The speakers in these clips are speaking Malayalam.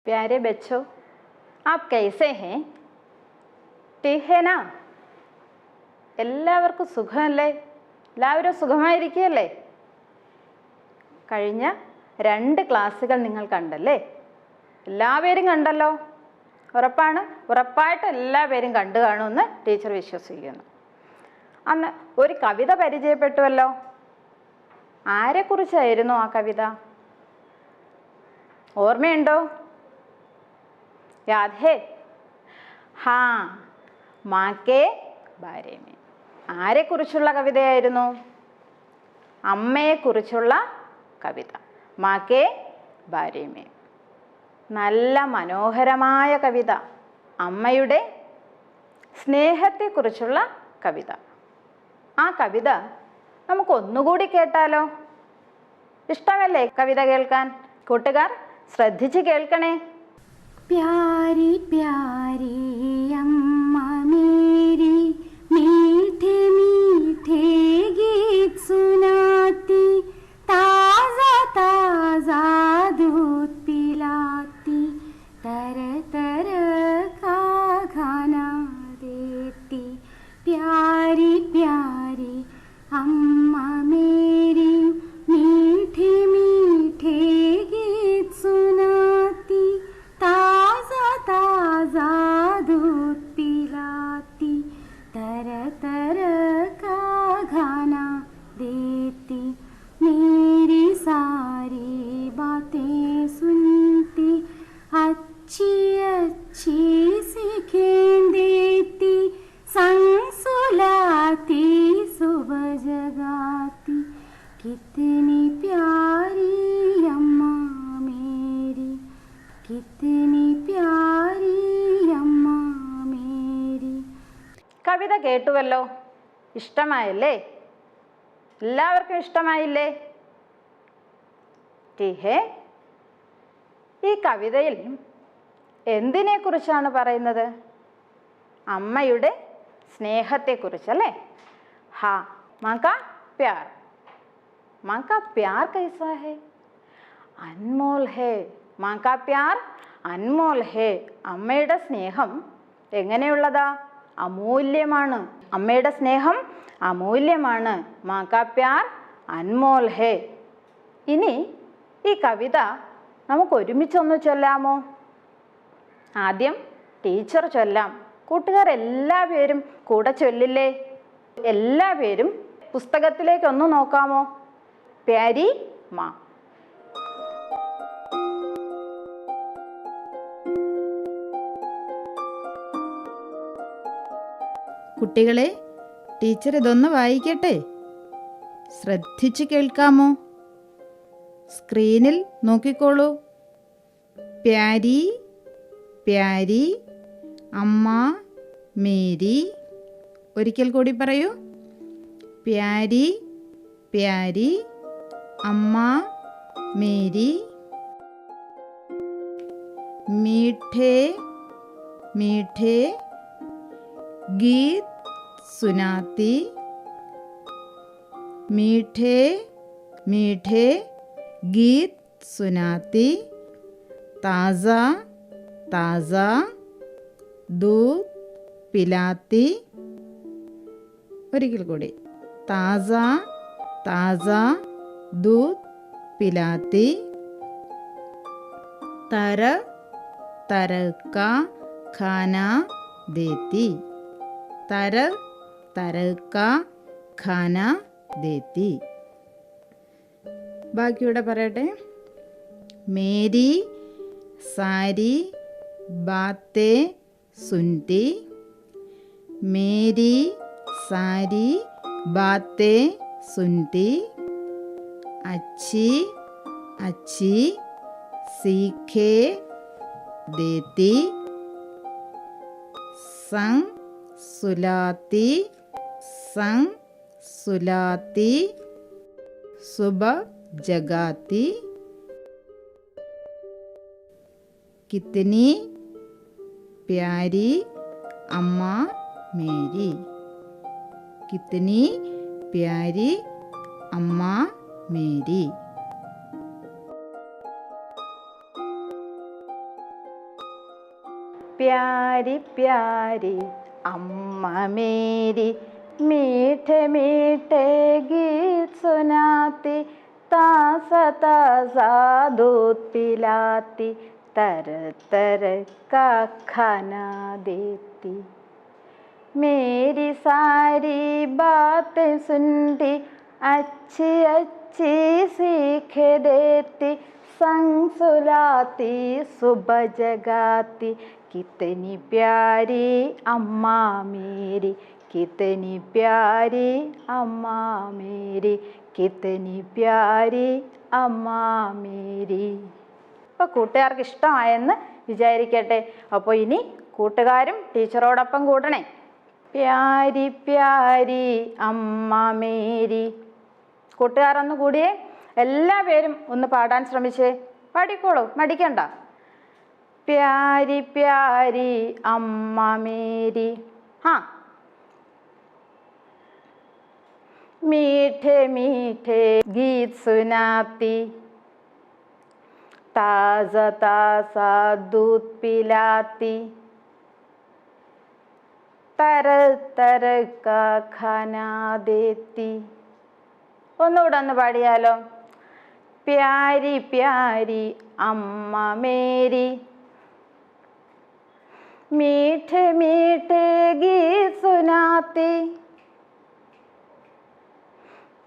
प्यारे बच्चों, आप कैसे हैं? ठीक है ना? എല്ലാവർക്കും സുഖമല്ലേ? എല്ലാവരും സുഖമായിരിക്കുകയല്ലേ? കഴിഞ്ഞ 2 ക്ലാസ്സുകൾ നിങ്ങൾ കണ്ടല്ലേ? എല്ലാവരും കണ്ടല്ലോ? ഉറപ്പായിട്ടും എല്ലാവരും കണ്ടു കാണുമെന്ന് ടീച്ചർ വിശ്വസിക്കുന്നു. അന്ന് ഒരു കവിത പരിചയപ്പെട്ടുവല്ലോ. ആരെക്കുറിച്ചായിരുന്നു ആ കവിത? ഓർമ്മയുണ്ടോ? याद है? हाँ, माँ के बारे में. ആരെക്കുറിച്ചുള്ള കവിതയായിരുന്നു? അമ്മയെക്കുറിച്ചുള്ള കവിത. മാ കെ ബാരെ മേ. നല്ല മനോഹരമായ കവിത. അമ്മയുടെ സ്നേഹത്തെക്കുറിച്ചുള്ള കവിത. ആ കവിത നമുക്ക് ഒന്നുകൂടി കേട്ടാലോ? ഇഷ്ടമല്ലേ കവിത കേൾക്കാൻ? കൂട്ടുകാർ ശ്രദ്ധിച്ച് കേൾക്കണേ. प्यारी प्यारी अम्मा मेरी मीठे मीठे गीत सुनाती, ताज़ा ताज़ा दूध पिलाती, तरह तरह का खाना देती. प्यारी प्यारी अम्मा मेरी मीठे मीठे गीत सुनाती, ताज़ा ताज़ा दूध पिलाती, तरह तरह का खाना देती. मेरी सारी बातें सुनती, अच्छी अच्छी सीखें देती, संग सुलाती, सुबह जगाती. कितनी प्यारी अम्मा मेरी, कितनी प्यारी अम्मा मेरी. കവിത കേട്ടുവല്ലോ? ഇഷ്ടമായല്ലേ? എല്ലാവർക്കും ഇഷ്ടമായില്ലേ? ടീഹേ, ഈ കവിതയിൽ എന്തിനെക്കുറിച്ചാണ് പറയുന്നത്? അമ്മയുടെ സ്നേഹത്തെക്കുറിച്ചല്ലേ? ഹാ, മാ കാ പ്യാർ. മാ കാ പ്യാർ കൈസാ ഹേ? അൻമോൽ ഹേ. മാ കാ പ്യാർ അൻമോൽ ഹേ. അമ്മയുടെ സ്നേഹം എങ്ങനെയുള്ളതാ? അമൂല്യമാണ്. അമ്മയുടെ സ്നേഹം അമൂല്യമാണ്. മാ കാ പ്യാർ അൻമോൽ ഹേ. ഇനി ഈ കവിത നമുക്ക് ഒരുമിച്ചൊന്ന് ചൊല്ലാമോ? ആദ്യം ടീച്ചർ ചൊല്ലാം. കൂട്ടുകാർ എല്ലാവരും കൂടെ ചൊല്ലില്ലേ? എല്ലാവരും പുസ്തകത്തിലേക്കൊന്ന് നോക്കാമോ? പ്യാരി മാ. കുട്ടികളെ, ടീച്ചർ ഇതൊന്ന് വായിക്കട്ടെ. ശ്രദ്ധിച്ച് കേൾക്കാമോ? സ്ക്രീനിൽ നോക്കിക്കോളൂ. പ്യാരി പ്യാരി അമ്മ മേരി. ഒരിക്കൽ കൂടി പറയൂ. പ്യാരി പ്യാരി അമ്മ മേരി. मीठे मीठे गीत सुनाती, मीठे मीठे गीत सुनाती, ताज़ा ताज़ा दूध पिलाती. ഒരിക്കൽ കൂടി. ताज़ा ताज़ा दूध पिलाती, तरह तरह का खाना देती, तरह तरह का खाना देती. ബാക്കിയൂടെ പറയട്ടെ. മേരി സാരി ബാത്തേ സുൻതി, മേരി സാരി ബാത്തേ സുൻതി. अच्छी अच्छी सीखे देती, संग सुलाती संग सुलाती, सुबह जगाती. कितनी प्यारी अम्मा मेरी, कितनी प्यारी अम्मा मेरी. प्यारी प्यारी अम्मा मेरी, मीठे मीठे गीत सुनाती, ताज़ा ताज़ा दूध पिलाती, तरह तरह का खाना देती. मेरी सारी बातें सुनती, अच्छी अच्छी सीख देती, संग सुलाती सुबह जगाती. कितनी प्यारी अम्मा मेरी, कितनी प्यारी अम्मा मेरी, कितनी प्यारी अम्मा मेरी. അപ്പോൾ കൂട്ടുകാർക്ക് ഇഷ്ടമായെന്ന് വിചാരിക്കട്ടെ. അപ്പോൾ ഇനി കൂട്ടുകാരും ടീച്ചറോടൊപ്പം കൂടണേ. പ്യാരി പ്യാരി അമ്മ മേരി. കൂട്ടുകാരൊന്ന് കൂടിയേ. എല്ലാവരും ഒന്ന് പാടാൻ ശ്രമിച്ചേ. പാടിക്കോളൂ, മടിക്കണ്ട. प्यारी प्यारी अम्मा मेरी. हाँ. मीठे मीठे गीत सुनाती, ताज़ा ताज़ा दूध पिलाती, तरह तरह का खाना देती. ഒന്നുകൂടെ ഒന്ന് പാടിയാലോ. प्यारी प्यारी अम्मा मेरी, मीठे मीठे गीत सुनाती,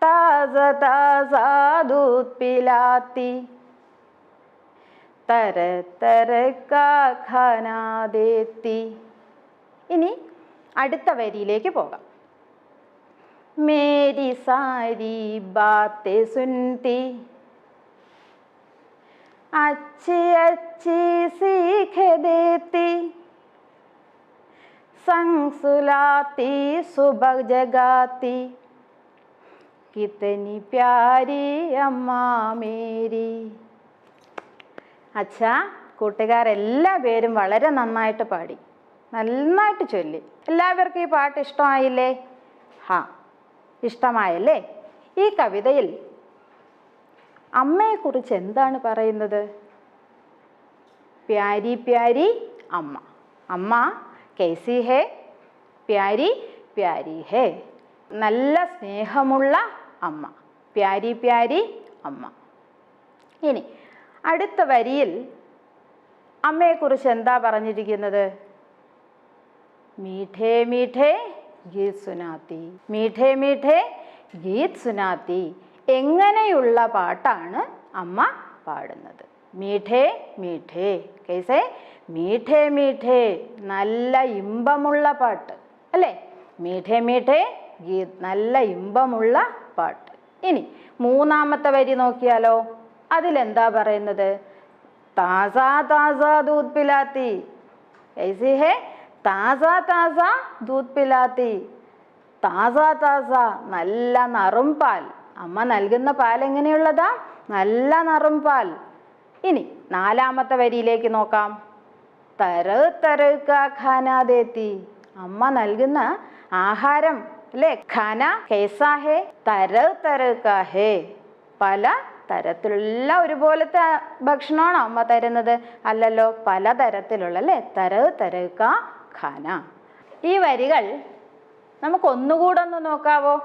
ताज़ा ताज़ा दूध पिलाती, तरह तरह का खाना देती. ഇനി അടുത്ത വരിയിലേക്ക് പോകാം. मेरी सारी बातें सुनती, अच्छी अच्छी सीख देती, संग सुलाती सुबह जगाती, कितनी प्यारी अम्मा मेरी. അച്ഛാ, കൂട്ടുകാരെല്ലാവരും വളരെ നന്നായിട്ട് പാടി, നന്നായിട്ട് ചൊല്ലി. എല്ലാവർക്കും ഈ പാട്ട് ഇഷ്ടമായില്ലേ? ഹാ, ഇഷ്ടമായല്ലേ? ഈ കവിതയിൽ അമ്മയെക്കുറിച്ച് എന്താണ് പറയുന്നത്? പ്യാരി പ്യാരി അമ്മ. അമ്മ कैसी है? प्यारी प्यारी है. നല്ല സ്നേഹമുള്ള അമ്മ, പ്യാരി പ്യാരി അമ്മ. ഇനി അടുത്ത വരിയിൽ അമ്മയെക്കുറിച്ച് എന്താ പറഞ്ഞിരിക്കുന്നത്? മീഠേ മീഠേ ഗീത് സുനാത്തി, മീഠേ മീഠേ ഗീത് സുനാത്തി. എങ്ങനെയുള്ള പാട്ടാണ് അമ്മ പാടുന്നത്? മീഠേ മീഠേ കൈസേ? മീഠേ മീഠേ, നല്ല ഇമ്പമുള്ള പാട്ട് അല്ലേ? മീഠേ മീഠേ ഗീത്, നല്ല ഇമ്പമുള്ള പാട്ട്. ഇനി മൂന്നാമത്തെ വരി നോക്കിയാലോ. അതിലെന്താ പറയുന്നത്? താസാ താസാ ദൂത് പിലാത്തി. കൈസി ഹേ? താസാ താസാ ദൂത് പിലാത്തി. താസാ താസാ, നല്ല നറും പാൽ. അമ്മ നൽകുന്ന പാൽ എങ്ങനെയുള്ളതാ? നല്ല നറും പാൽ. ഇനി നാലാമത്തെ വരിയിലേക്ക് നോക്കാം. तरह तरह का खाना देती. അമ്മ നൽകുന്ന ആഹാരം അല്ലേ? ഖാന കൈസാ ഹേ? तरह तरह का है. പല തരത്തിലുള്ള ഒരുപോലത്തെ ഭക്ഷണമാണോ അമ്മ തരുന്നത്? അല്ലല്ലോ, പല തരത്തിലുള്ള അല്ലേ? तरह तरह का खाना. ഈ വരികൾ നമുക്ക് ഒന്നുകൂടെ ഒന്ന് നോക്കാവോ?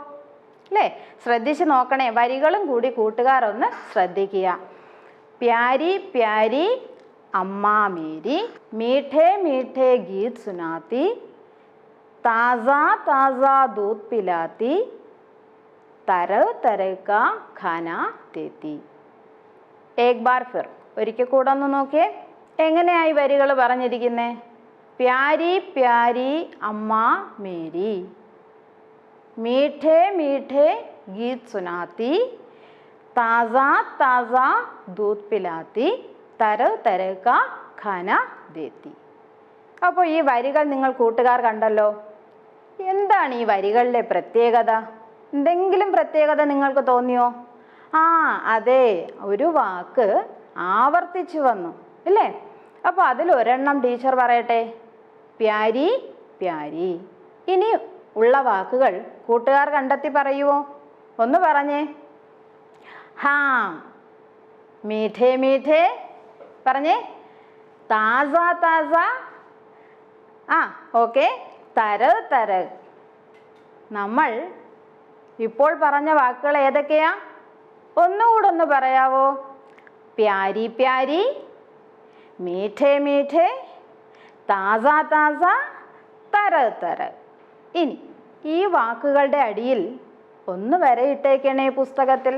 അല്ലേ? ശ്രദ്ധിച്ച് നോക്കണേ, വരികളും കൂടി കൂട്ടുകാരൊന്ന് ശ്രദ്ധിക്കുക. പ്യാരി പ്യാരി അമ്മാ മേരി മീഠേ മീഠേ ഗീത് സുനാത്തി താസാ താസാ ദൂത് പിലാത്തി തരവ് തരക ഖാന ദേത്തി. ഏക് ബാർ ഫിർ, ഒരിക്കൽ കൂടെ ഒന്ന് നോക്കിയേ, എങ്ങനെയായി വരികൾ പറഞ്ഞിരിക്കുന്നേ? പ്യാരി പ്യാരി അമ്മാ മേരി मीठे मीठे गीत सुनाती ताज़ा ताज़ा दूध पिलाती तरह तरह का खाना देती. അപ്പോൾ ഈ വരികൾ നിങ്ങൾ കൂട്ടുകാർ കണ്ടല്ലോ. എന്താണ് ഈ വരികളിലെ പ്രത്യേകത? എന്തെങ്കിലും പ്രത്യേകത നിങ്ങൾക്ക് തോന്നിയോ? അതെ, ഒരു വാക്ക് ആവർത്തിച്ചു വന്നു അല്ലേ? അപ്പോൾ അതിലൊരെണ്ണം ടീച്ചർ പറയട്ടെ, പ്യാരി പ്യാരി. ഇനി ഉള്ള വാക്കുകൾ കൂട്ടുകാർ കണ്ടെത്തി പറയുമോ? ഒന്ന് പറഞ്ഞേ. മീഠേ മീഠേ പറഞ്ഞേ. താസ താസ. ഓക്കെ. തരവ് തരവ്. നമ്മൾ ഇപ്പോൾ പറഞ്ഞ വാക്കുകൾ ഏതൊക്കെയാ? ഒന്നുകൂടെ ഒന്ന് പറയാവോ? പ്യാരി പ്യാരി, മീഠേ മീഠേ, താസ താസ, തരവ് തരവ്. ഇനി ഈ വാക്കുകളുടെ അടിയിൽ ഒന്ന് വരയിട്ടേക്കണേ പുസ്തകത്തിൽ.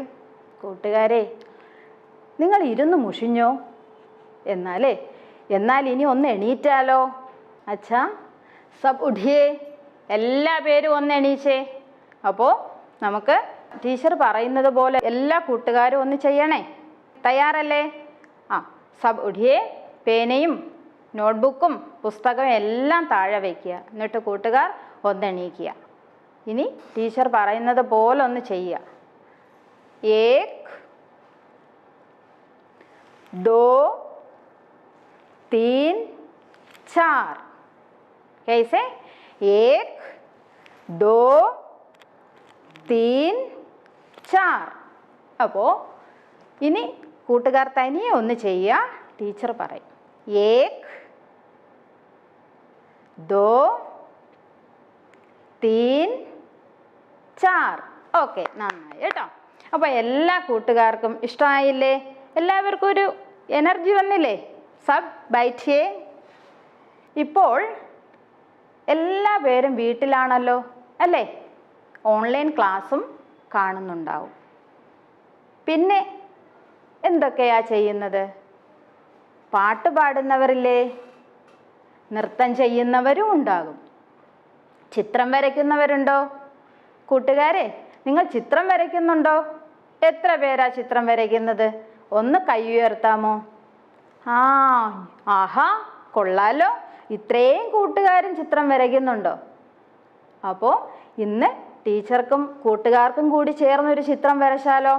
കൂട്ടുകാരെ, നിങ്ങൾ ഇരുന്ന് മുഷിഞ്ഞോ? എന്നാൽ ഇനി ഒന്ന് എണീറ്റാലോ? അച്ഛാ സബ് ഉഠിയേ, എല്ലാ പേരും ഒന്ന് എണീച്ചേ. അപ്പോൾ നമുക്ക് ടീച്ചർ പറയുന്നത് പോലെ എല്ലാ കൂട്ടുകാരും ഒന്ന് ചെയ്യണേ. തയ്യാറല്ലേ? സബ് ഉഠിയേ. പേനയും നോട്ട്ബുക്കും പുസ്തകവും എല്ലാം താഴെ വയ്ക്കുക. എന്നിട്ട് കൂട്ടുകാർ ഒന്നെണീക്കുക. ഇനി ടീച്ചർ പറയുന്നത് പോലെ ഒന്ന് ചെയ്യുക. ഏക് ദോ തീൻ ചാർ. कैसे? एक दो तीन चार. അപ്പോൾ ഇനി കൂട്ടുകാർ തനിയെ ഒന്ന് ചെയ്യുക. ടീച്ചർ പറയും. ഏക് ദോ തീൻ ചാർ. ഓക്കെ, നന്നായി കേട്ടോ. അപ്പോൾ എല്ലാ കൂട്ടുകാർക്കും ഇഷ്ടമായില്ലേ? എല്ലാവർക്കും ഒരു എനർജി വന്നില്ലേ? സബ് ബൈഠിയേ. ഇപ്പോൾ എല്ലാ പേരും വീട്ടിലാണല്ലോ അല്ലേ? ഓൺലൈൻ ക്ലാസ്സും കാണുന്നുണ്ടാവും. പിന്നെ എന്തൊക്കെയാ ചെയ്യുന്നത്? പാട്ട് പാടുന്നവരില്ലേ? നൃത്തം ചെയ്യുന്നവരും ഉണ്ടാകും. ചിത്രം വരയ്ക്കുന്നവരുണ്ടോ? കൂട്ടുകാരെ, നിങ്ങൾ ചിത്രം വരയ്ക്കുന്നുണ്ടോ? എത്ര പേരാ ചിത്രം വരയ്ക്കുന്നത്? ഒന്ന് കൈ ഉയർത്താമോ? ആഹാ, കൊള്ളാലോ. ഇത്രയും കൂട്ടുകാരും ചിത്രം വരയ്ക്കുന്നുണ്ടോ? അപ്പോൾ ഇന്ന് ടീച്ചർക്കും കൂട്ടുകാർക്കും കൂടി ചേർന്നൊരു ചിത്രം വരച്ചാലോ?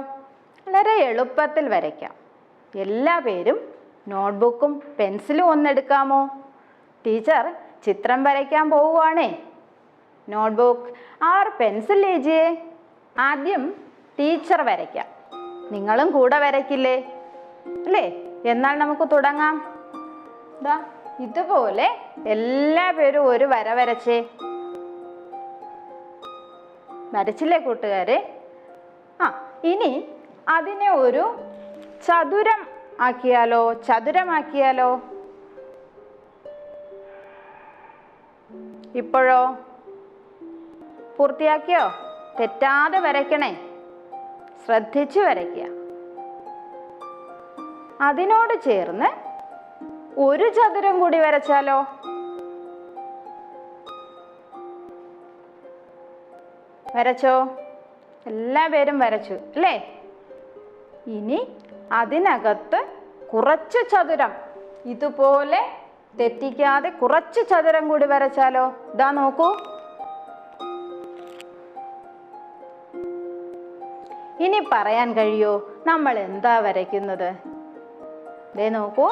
വളരെ എളുപ്പത്തിൽ വരയ്ക്കാം. എല്ലാ പേരും നോട്ട്ബുക്കും പെൻസിലും ഒന്നെടുക്കാമോ? ടീച്ചർ ചിത്രം വരയ്ക്കാൻ പോവുകയാണേ. നോട്ട്ബുക്ക് और പെൻസിൽ लीजिए. ആദ്യം ടീച്ചർ വരയ്ക്കാം. നിങ്ങളും കൂടെ വരയ്ക്കില്ലേ അല്ലേ? എന്നാൽ നമുക്ക് തുടങ്ങാം. ഇതുപോലെ എല്ലാ പേരും ഒരു വര വരച്ചേ. വരച്ചില്ലേ കൂട്ടുകാരെ? ഇനി അതിനെ ഒരു ചതുരം ആക്കിയാലോ? ഇപ്പോഴോ? പൂർത്തിയാക്കിയോ? തെറ്റാതെ വരയ്ക്കണേ, ശ്രദ്ധിച്ചു വരയ്ക്കുക. അതിനോട് ചേർന്ന് ഒരു ചതുരം കൂടി വരച്ചാലോ? വരച്ചോ? എല്ലാ പേരും വരച്ചു അല്ലേ? ഇനി അതിനകത്ത് കുറച്ച് ചതുരം, ഇതുപോലെ തെറ്റിക്കാതെ കുറച്ച് ചതുരം കൂടി വരച്ചാലോ? ഇതാ നോക്കൂ. ഇനി പറയാൻ കഴിയോ നമ്മൾ എന്താ വരയ്ക്കുന്നത്? ദേ നോക്കൂ,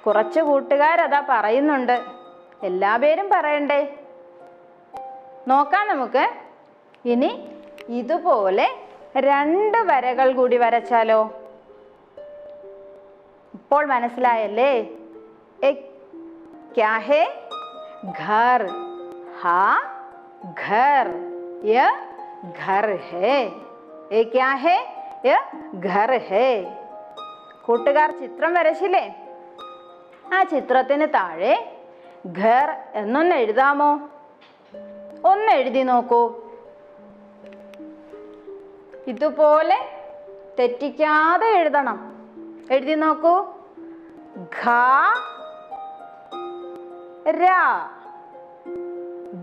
കുറച്ച് കൂട്ടുകാരതാ പറയുന്നുണ്ട്. എല്ലാ പേരും പറയണ്ടേ? നോക്കാം നമുക്ക്. ഇനി ഇതുപോലെ 2 വരകൾ കൂടി വരച്ചാലോ? ഇപ്പോൾ മനസ്സിലായല്ലേ? क्या है? घर. हाँ, घर. यह घर है. ये क्या है? ये घर है. കൂട്ടുകാർ ചിത്രം വരച്ചില്ലേ? ആ ചിത്രത്തിന് താഴെ ഘർ എന്നൊന്ന് എഴുതാമോ? ഒന്ന് എഴുതി നോക്കൂ. ഇതുപോലെ തെറ്റിക്കാതെ എഴുതണം. എഴുതി നോക്കൂ. ഘ ര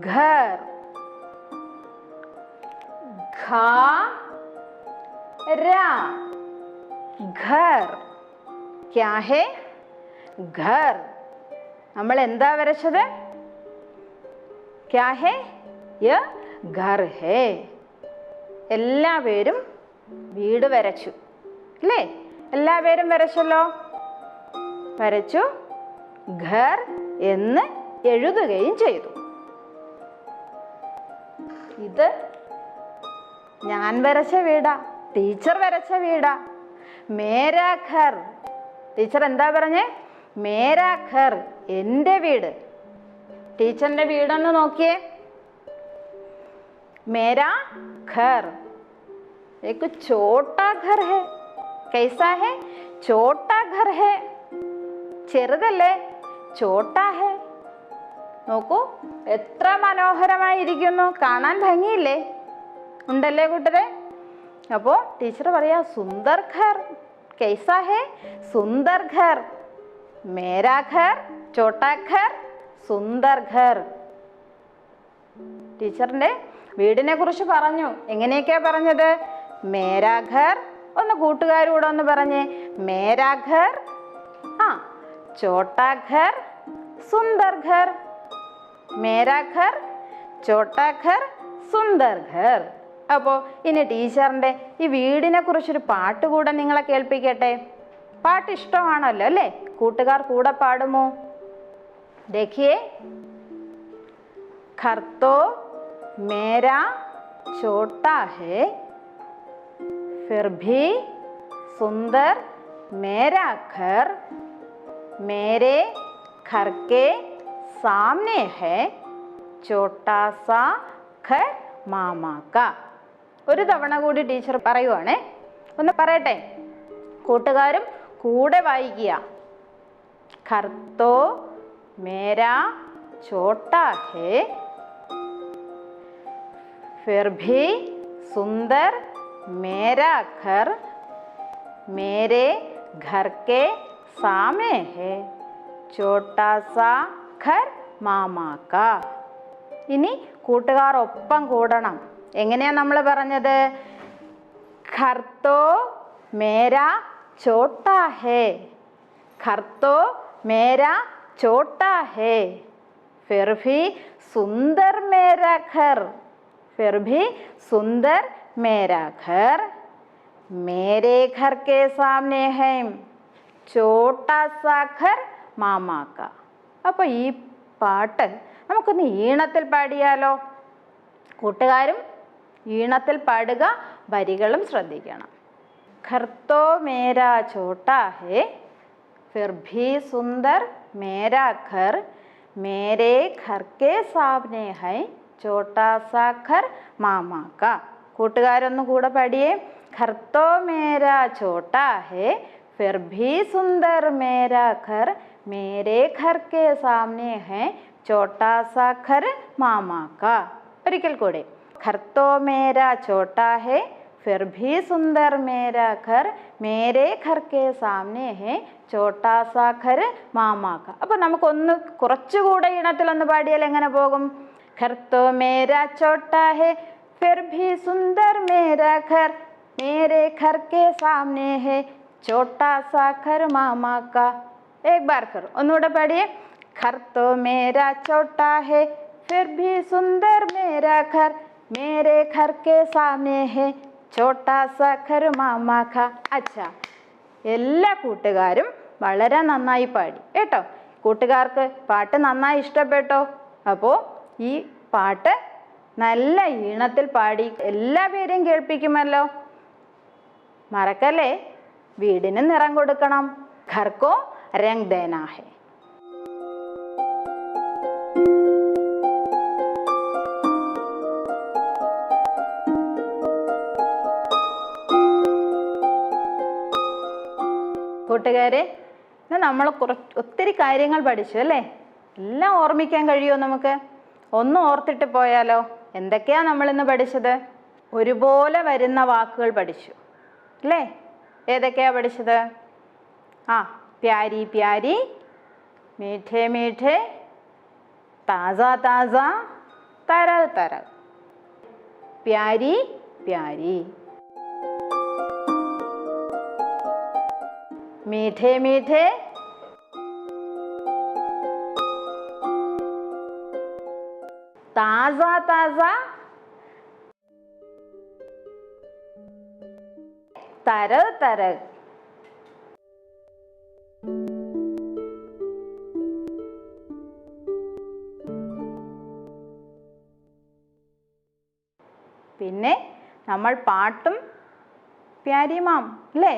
ഘർ. ഘ ര ഘർ. ക്യാ ഹേ? ഘർ. നമ്മൾ എന്താ വരച്ചത്? ക്യാ ഹേ? യ ഘർ ഹേ. എല്ലാവരും വീട് വരച്ചു അല്ലേ? എല്ലാവരും വരച്ചല്ലോ. വരച്ചു. ഘർ എന്ന് എഴുതുകയും ചെയ്തു. ഇത് ഞാൻ വരച്ച വീടാ, ടീച്ചർ വരച്ച വീടാ. മേരാ ഘർ. ടീച്ചർ എന്താ പറഞ്ഞേ? മേരാ ഘർ, എൻ്റെ വീട്. ടീച്ചറിന്റെ വീടൊന്ന് നോക്കിയേ. മേരാ ഘർ. एक छोटा घर है. कैसा है? छोटा घर है. ചെറുതല്ലേ? छोटा है. നോക്കൂ, എത്ര മനോഹരമായിരിക്കുന്നു. കാണാൻ ഭംഗിയില്ലേ? ഉണ്ടല്ലേ കൂട്ടരെ? അപ്പോൾ ടീച്ചർ പറയാ സുന്ദർ ഘർ. कैसा है? സുന്ദർ ഘർ. മേരാ ഘർ, छोटा घर, സുന്ദർ ഘർ. ടീച്ചറിന്റെ വീടിനെ കുറിച്ച് പറഞ്ഞു. എങ്ങനെയൊക്കെയാ പറഞ്ഞത്? മേരാ ഘർ. ഒന്ന് കൂട്ടുകാരോട് ഒന്ന് പറഞ്ഞേ. മേരാ ഘർ, छोटा घर, സുന്ദർ ഘർ. മേരാ ഘർ, छोटा घर, സുന്ദർ ഘർ. അപ്പോൾ ഇനി ടീച്ചറിന്റെ ഈ വീടിനെ കുറിച്ചൊരു പാട്ട് കൂടെ നിങ്ങളെ കേൾപ്പിക്കട്ടെ. പാട്ട് ഇഷ്ടമാണല്ലോ അല്ലേ? കൂട്ടുകാർ കൂടെ പാടുമോ? देखिए. घर तो मेरा छोटा है, फिर भी सुंदर मेरा घर, मेरे घर के सामने है छोटा सा घर मामा का. ഒരു തവണ കൂടി ടീച്ചർ പറയുവാണേ. ഒന്ന് പറയട്ടെ, കൂട്ടുകാരും കൂടെ വായിക്കുക. घर तो मेरा छोटा है, फिर भी सुंदर मेरा घर, मेरे घर के सामने है छोटा सा घर मामा का. ഇനി കൂട്ടുകാർ ഒപ്പം കൂടണം. എങ്ങനെയാ നമ്മൾ പറഞ്ഞത്? घर तो मेरा छोटा है, घर तो मेरा छोटा है, फिर भी सुंदर मेरा घर, फिर भी सुंदर मेरा घर, मेरे घर के सामने है छोटा सा घर मामा का. അപ്പോൾ ഈ പാട്ട് നമുക്കൊന്ന് ഈണത്തിൽ പാടിയാലോ? കൂട്ടുകാരും ഈണത്തിൽ പാടുക, വരികളും ശ്രദ്ധിക്കണം. घर तो मेरा छोटा है, फिर भी सुंदर मेरा घर, मेरे घर के सामने है छोटा सा घर मामा का. കൂട്ടുകാരൊന്ന് കൂടെ പാടിയേ. घर तो मेरा छोटा है, फिर भी सुंदर मेरा घर, मेरे घर के सामने है छोटा सा घर मामा का. ഒരിക്കൽ കൂടെ. घर तो मेरा छोटा है, फिर भी सुंदर मेरा घर, मेरे घर के सामने है छोटा सा घर मामा का. അപ്പോൾ നമുക്കൊന്ന് കുറച്ചുകൂടെ ഈണത്തിലൊന്ന് പാടിയാൽ എങ്ങനെ പോകും? घर तो मेरा छोटा है, फिर भी सुंदर मेरा घर, मेरे घर के सामने है छोटा सा घर मामा का. एक बार फिर ഒന്നുകൂടെ പാടിയേ. घर तो मेरा छोटा है, फिर भी सुंदर मेरा घर, मेरे घर के सामने है छोटा सा घर मामा का. अच्छा, എല്ലാ കൂട്ടുകാരും വളരെ നന്നായി പാടി കേട്ടോ. കൂട്ടുകാർക്ക് പാട്ട് നന്നായി ഇഷ്ടപ്പെട്ടോ? അപ്പോൾ ഈ പാട്ട് നല്ല ഈണത്തിൽ പാടി എല്ലാവരെയും കേൾപ്പിക്കുമല്ലോ. മറക്കല്ലേ, വീടിന് നിറം കൊടുക്കണം. घर को रंग देना है. കൂട്ടുകാരെ, ഇന്ന് നമ്മൾ ഒത്തിരി കാര്യങ്ങൾ പഠിച്ചു അല്ലേ? എല്ലാം ഓർമ്മിക്കാൻ കഴിയുമോ നമുക്ക്? ഒന്ന് ഓർത്തിട്ട് പോയാലോ? എന്തൊക്കെയാണ് നമ്മളിന്ന് പഠിച്ചത്? ഒരുപോലെ വരുന്ന വാക്കുകൾ പഠിച്ചു അല്ലേ? ഏതൊക്കെയാണ് പഠിച്ചത്? പ്യാരി പ്യാരി, മീഠേ മീഠേ, താസ താസ, തരൽ തരൽ. പ്യാരി പ്യാരി, मीठे मीठे, ताजा ताजा, तरल तरल. പിന്നെ നമ്മൾ പാട്ടും പ്യാരി മാം അല്ലേ?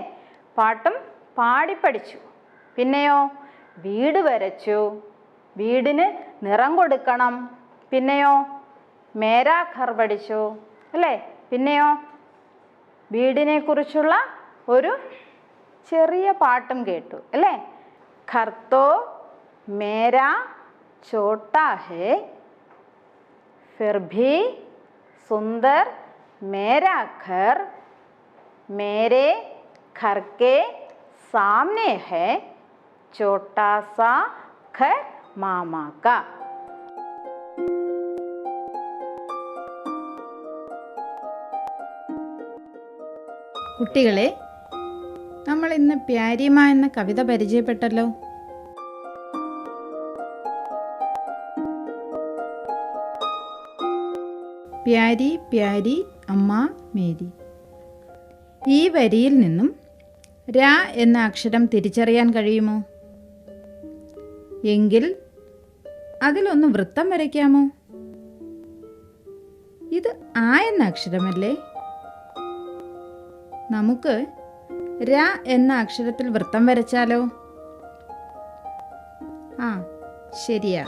പാട്ടും പാടിപ്പഠിച്ചു. പിന്നെയോ വീട് വരച്ചു, വീടിന് നിറം കൊടുക്കണം. പിന്നെയോ മേരാ ഘർ പഠിച്ചു അല്ലേ? പിന്നെയോ വീടിനെ കുറിച്ചുള്ള ഒരു ചെറിയ പാട്ടും കേട്ടു അല്ലേ? ഘർ തോ മേരാ ചോട്ടാ ഹേ, ഫിർ ഭി സുന്ദർ മേരാ ഘർ, മേരെ ഘർ കെ सामने है छोटा सा घर मामा का. കുട്ടികളെ, നമ്മൾ ഇന്ന് പ്യാരിമാ എന്ന കവിത പരിചയപ്പെട്ടല്ലോ. പ്യാരി പ്യാരി അമ്മ മേരി. ഈ വരിയിൽ നിന്നും രാ എന്ന അക്ഷരം തിരിച്ചറിയാൻ കഴിയുമോ? എങ്കിൽ അതിലൊന്ന് വൃത്തം വരയ്ക്കാമോ? ഇത് ആ എന്ന അക്ഷരമല്ലേ? നമുക്ക് രാ എന്ന അക്ഷരത്തിൽ വൃത്തം വരച്ചാലോ? ശരിയാ.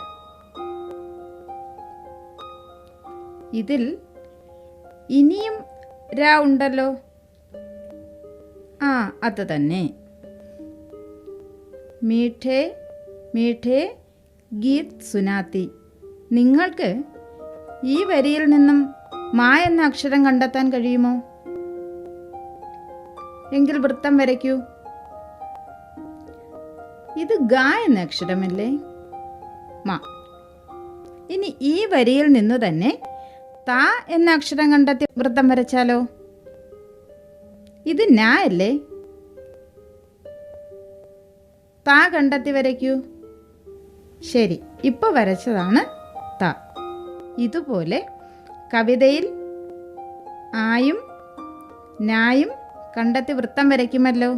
ഇതിൽ ഇനിയും രാ ഉണ്ടല്ലോ. അത് തന്നെ. മീഠേ മീഠേ ഗീത് സുനാത്തി. നിങ്ങൾക്ക് ഈ വരിയിൽ നിന്നും മാ എന്ന അക്ഷരം കണ്ടെത്താൻ കഴിയുമോ? എങ്കിൽ വൃത്തം വരയ്ക്കൂ. ഇത് ഗ എന്ന അക്ഷരമല്ലേ? മാ. ഇനി ഈ വരിയിൽ നിന്നു തന്നെ താ എന്ന അക്ഷരം കണ്ടെത്തി വൃത്തം വരച്ചാലോ? ഇത് നാ അല്ലേ? താ കണ്ടെത്തി വരയ്ക്കൂ. ശരി, ഇപ്പോൾ വരച്ചതാണ് താ. ഇതുപോലെ കവിതയിൽ ആയും നായും കണ്ടെത്തി വൃത്തം വരയ്ക്കുമല്ലോ.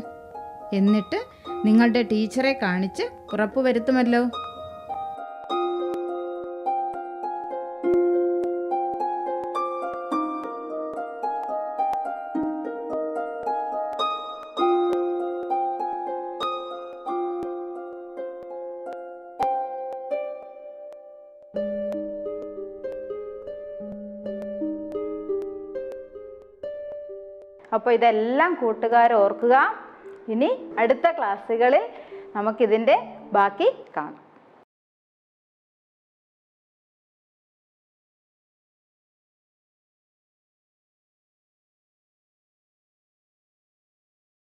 എന്നിട്ട് നിങ്ങളുടെ ടീച്ചറെ കാണിച്ച് ഉറപ്പുവരുത്തുമല്ലോ. അപ്പോൾ ഇതെല്ലാം കൂട്ടുകാർ ഓർക്കുക. ഇനി അടുത്ത ക്ലാസ്സുകളിൽ നമുക്കിതിൻ്റെ ബാക്കി കാണാം.